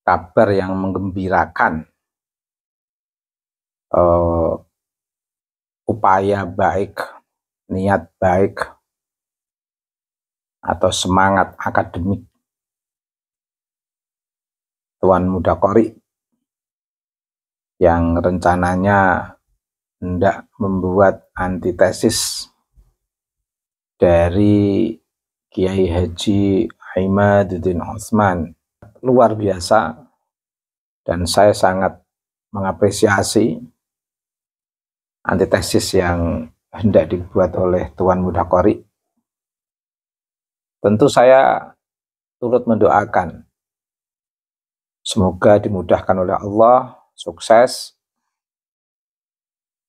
kabar yang menggembirakan, eh, upaya baik, niat baik, atau semangat akademik Tuan Muda Qori yang rencananya hendak membuat antitesis dari Kiai Haji Imaduddin Otsman. Luar biasa, dan saya sangat mengapresiasi antitesis yang hendak dibuat oleh Tuan Muda Qori. Tentu saya turut mendoakan semoga dimudahkan oleh Allah, sukses,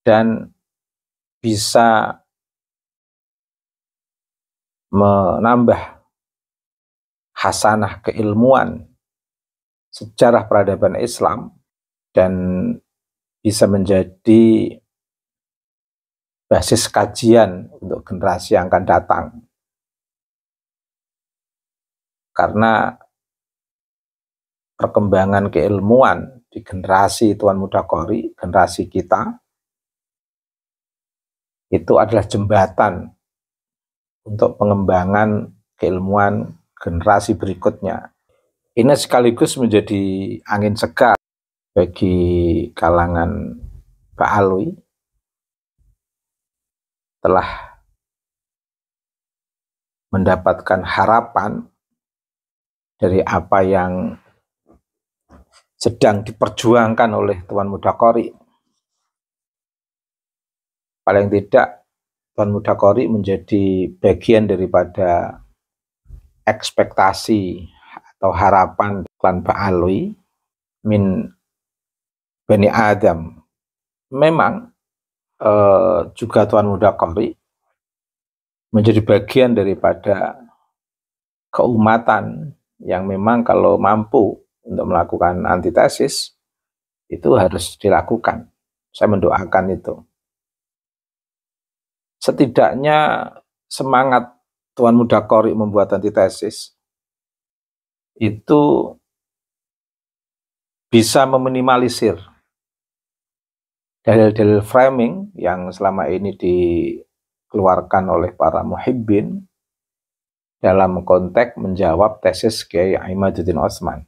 dan bisa menambah hasanah keilmuan sejarah peradaban Islam dan bisa menjadi basis kajian untuk generasi yang akan datang. Karena perkembangan keilmuan di generasi Tuan Muda Qori, generasi kita, itu adalah jembatan untuk pengembangan keilmuan generasi berikutnya. Ini sekaligus menjadi angin segar bagi kalangan Pak Alwi telah mendapatkan harapan dari apa yang sedang diperjuangkan oleh Tuan Muda Qori. Paling tidak Tuan Muda Qori menjadi bagian daripada ekspektasi atau harapan klan Pak Alwi min Bani Adam. Memang juga Tuan Muda Qori menjadi bagian daripada keumatan yang memang kalau mampu untuk melakukan antitesis itu harus dilakukan. Saya mendoakan itu. Setidaknya semangat Tuan Muda Qori membuat antitesis itu bisa meminimalisir dalil-dalil framing yang selama ini dikeluarkan oleh para muhibbin dalam konteks menjawab tesis Kiai Imaduddin Otsman.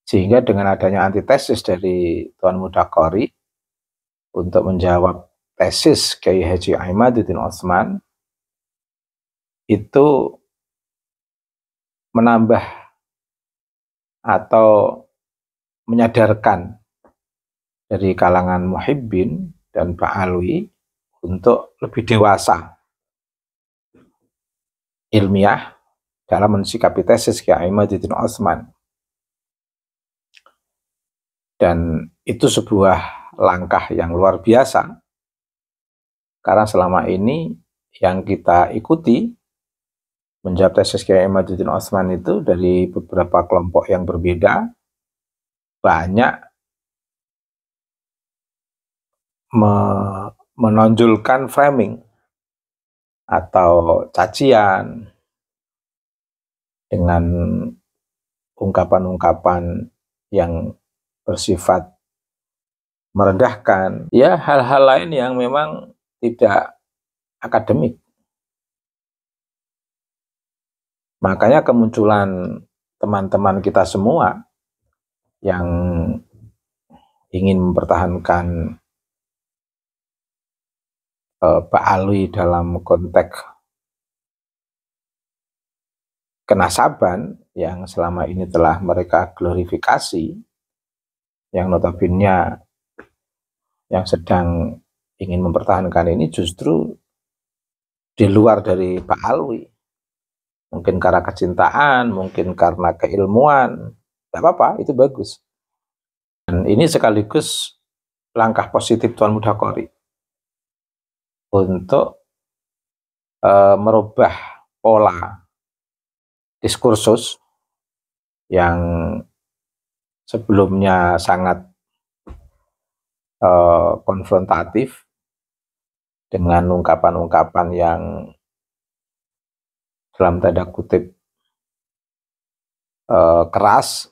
Sehingga dengan adanya antitesis dari Tuan Muda Qori untuk menjawab tesis Kiai Haji Imaduddin Otsman, itu menambah atau menyadarkan dari kalangan muhibbin dan Pak Alwi untuk lebih dewasa ilmiah dalam mensikapi tesis Kiai Imaduddin Otsman. Dan itu sebuah langkah yang luar biasa, karena selama ini yang kita ikuti menjawab tesis Kiai Imaduddin Otsman itu dari beberapa kelompok yang berbeda, banyak menonjolkan framing atau cacian dengan ungkapan-ungkapan yang bersifat merendahkan, ya hal-hal lain yang memang tidak akademik. Makanya kemunculan teman-teman kita semua yang ingin mempertahankan Pak Alwi dalam konteks kenasaban yang selama ini telah mereka glorifikasi, yang notabene yang sedang ingin mempertahankan ini justru di luar dari Pak Alwi. Mungkin karena kecintaan, mungkin karena keilmuan, tidak apa-apa, itu bagus. Dan ini sekaligus langkah positif Tuan Muda Qori untuk merubah pola diskursus yang sebelumnya sangat konfrontatif dengan ungkapan-ungkapan yang dalam tanda kutip keras,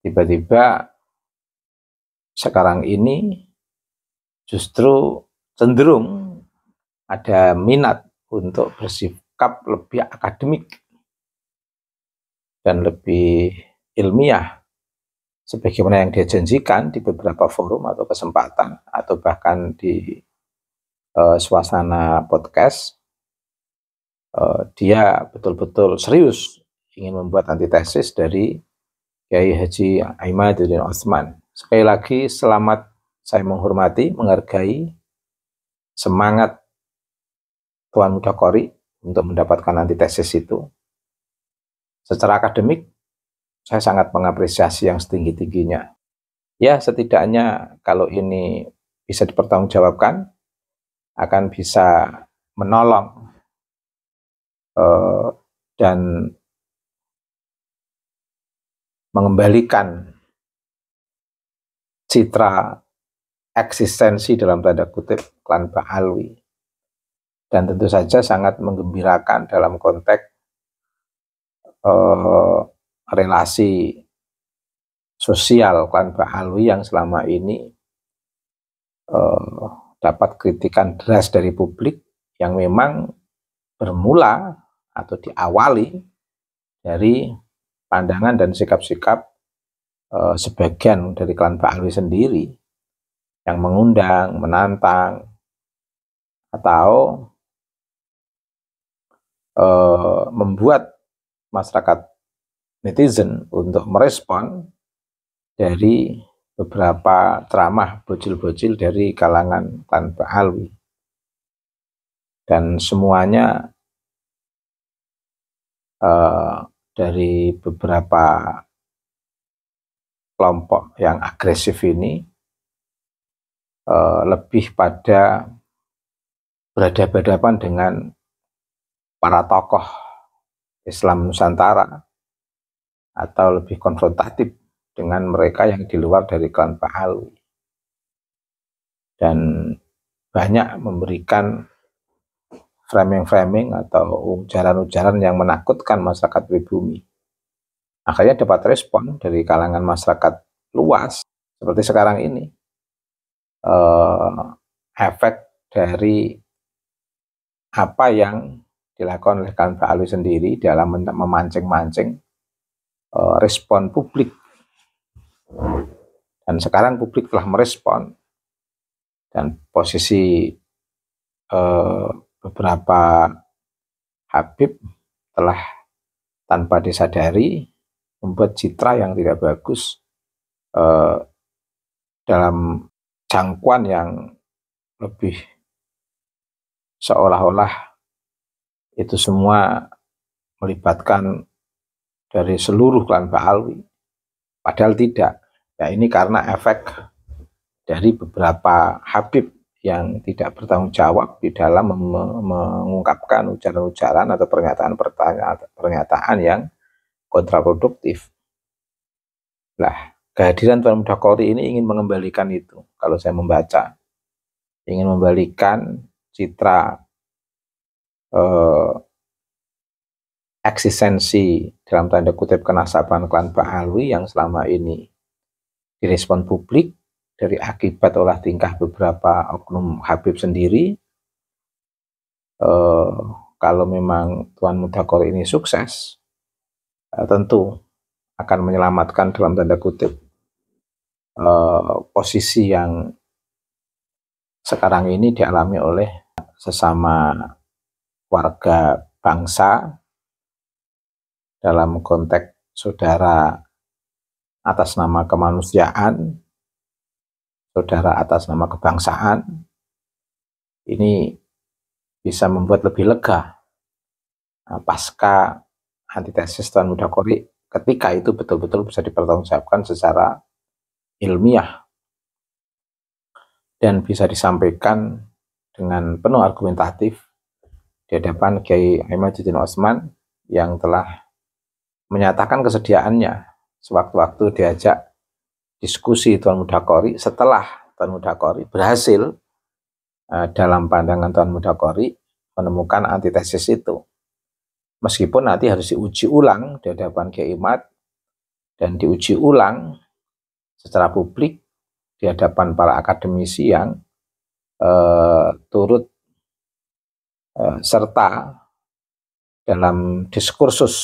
tiba-tiba sekarang ini justru cenderung ada minat untuk bersikap lebih akademik dan lebih ilmiah sebagaimana yang dia janjikan di beberapa forum atau kesempatan atau bahkan di suasana podcast. Dia betul-betul serius ingin membuat antitesis dari Kiai Haji Imaduddin Utsman. Sekali lagi, selamat, saya menghormati, menghargai semangat Tuan Muda Qori untuk mendapatkan antitesis itu. Secara akademik, saya sangat mengapresiasi yang setinggi-tingginya. Ya, setidaknya kalau ini bisa dipertanggungjawabkan, akan bisa menolong dan mengembalikan citra eksistensi dalam tanda kutip klan Ba'alwi, dan tentu saja sangat menggembirakan dalam konteks relasi sosial klan Ba'alwi yang selama ini dapat kritikan deras dari publik yang memang bermula atau diawali dari pandangan dan sikap-sikap sebagian dari klan Ba'alwi sendiri yang mengundang, menantang, atau membuat masyarakat netizen untuk merespon dari beberapa ceramah bocil-bocil dari kalangan klan Ba'alwi. Dan semuanya dari beberapa kelompok yang agresif ini lebih pada berhadapan-hadapan dengan para tokoh Islam Nusantara atau lebih konfrontatif dengan mereka yang di luar dari klan Ba'alwi, dan banyak memberikan framing-framing atau ujaran-ujaran yang menakutkan masyarakat pribumi. Akhirnya dapat respon dari kalangan masyarakat luas seperti sekarang ini. Efek dari apa yang dilakukan oleh klan Ba'alwi sendiri dalam memancing-mancing respon publik. Dan sekarang publik telah merespon, dan posisi beberapa Habib telah tanpa disadari membuat citra yang tidak bagus dalam jangkauan yang lebih seolah-olah itu semua melibatkan dari seluruh klan Ba'alwi, padahal tidak. Ya, ini karena efek dari beberapa Habib yang tidak bertanggung jawab di dalam mengungkapkan ujaran-ujaran atau pernyataan yang kontraproduktif. Nah, kehadiran Tuan Muda Qori ini ingin mengembalikan itu. Kalau saya membaca, ingin membalikan citra eksistensi dalam tanda kutip kenasaban klan Ba'alwi yang selama ini direspon publik dari akibat olah tingkah beberapa oknum Habib sendiri. Kalau memang Tuan Muda Qori ini sukses, tentu akan menyelamatkan dalam tanda kutip posisi yang sekarang ini dialami oleh sesama warga bangsa dalam konteks saudara atas nama kemanusiaan, saudara atas nama kebangsaan. Ini bisa membuat lebih lega pasca antitesis Tuan Muda Qori ketika itu betul-betul bisa dipertanggungjawabkan secara ilmiah dan bisa disampaikan dengan penuh argumentatif di hadapan Kiai Imaduddin Utsman yang telah menyatakan kesediaannya sewaktu-waktu diajak diskusi Tuan Muda Qori setelah Tuan Muda Qori berhasil dalam pandangan Tuan Muda Qori menemukan antitesis itu. Meskipun nanti harus diuji ulang di hadapan Kiai Imad dan diuji ulang secara publik di hadapan para akademisi yang turut serta dalam diskursus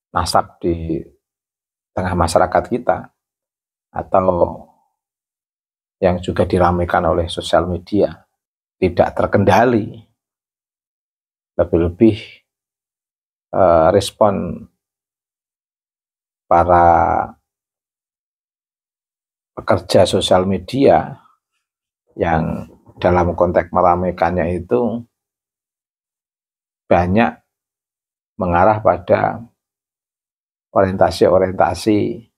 nasab di tengah masyarakat kita, atau yang juga diramaikan oleh sosial media, tidak terkendali. Lebih-lebih respon para pekerja sosial media yang dalam konteks meramaikannya itu banyak mengarah pada orientasi-orientasi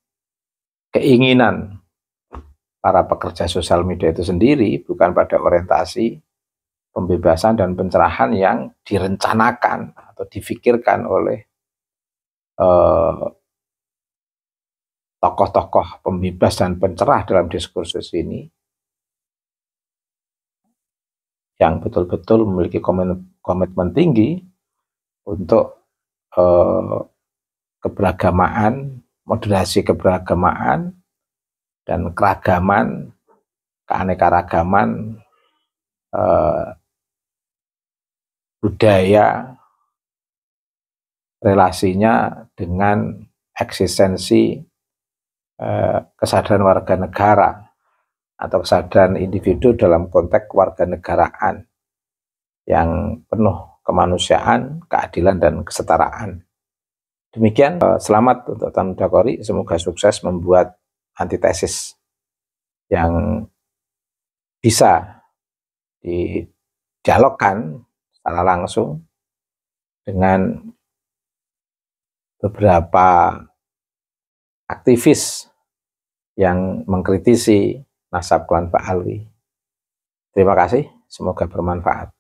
keinginan para pekerja sosial media itu sendiri, bukan pada orientasi pembebasan dan pencerahan yang direncanakan atau difikirkan oleh tokoh-tokoh pembebas dan pencerah dalam diskursus ini, yang betul-betul memiliki komitmen tinggi untuk keberagamaan, moderasi keberagamaan, dan keragaman, keanekaragaman budaya, relasinya dengan eksistensi kesadaran warga negara atau kesadaran individu dalam konteks warga negaraan yang penuh kemanusiaan, keadilan, dan kesetaraan. Demikian, selamat untuk Tan Mudakori, semoga sukses membuat antitesis yang bisa didialogkan secara langsung dengan beberapa aktivis yang mengkritisi nasab klan Pak Alwi. Terima kasih, semoga bermanfaat.